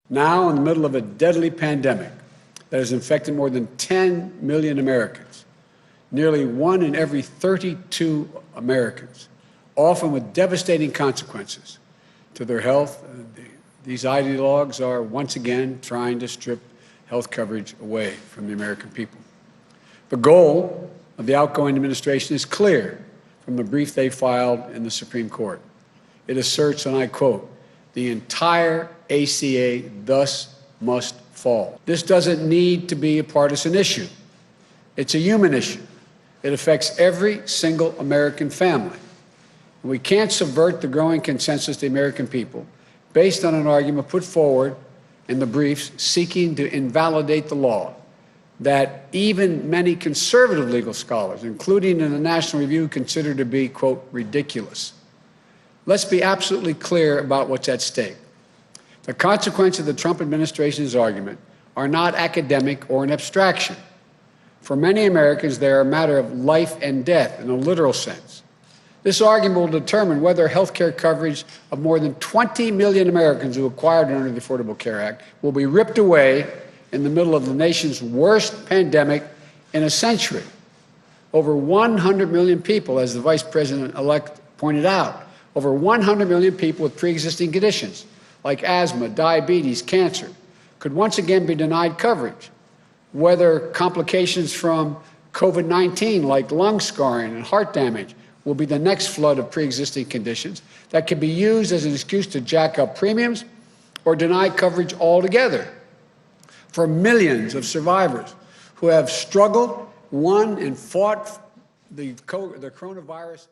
Now, in the middle of a deadly pandemic that has infected more than 10 million Americans, nearly 1 in every 32 Americans, often with devastating consequences to their health, these ideologues are once again trying to strip health coverage away from the American people. The goal of the outgoing administration is clear from the brief they filed in the Supreme Court. It asserts, and I quote, "The entire ACA thus must fall." This doesn't need to be a partisan issue. It's a human issue. It affects every single American family. And we can't subvert the growing consensus of the American people based on an argument put forward in the briefs seeking to invalidate the law that even many conservative legal scholars, including in the National Review, consider to be, quote, ridiculous. Let's be absolutely clear about what's at stake. The consequences of the Trump administration's argument are not academic or an abstraction. For many Americans, they are a matter of life and death in a literal sense. This argument will determine whether health care coverage of more than 20 million Americans who acquired it under the Affordable Care Act will be ripped away in the middle of the nation's worst pandemic in a century. Over 100 million people, as the Vice President-elect pointed out, over 100 million people with pre-existing conditions like asthma, diabetes, cancer, could once again be denied coverage, whether complications from COVID-19 like lung scarring and heart damage will be the next flood of pre-existing conditions that can be used as an excuse to jack up premiums or deny coverage altogether. For millions of survivors who have struggled, won, and fought the coronavirus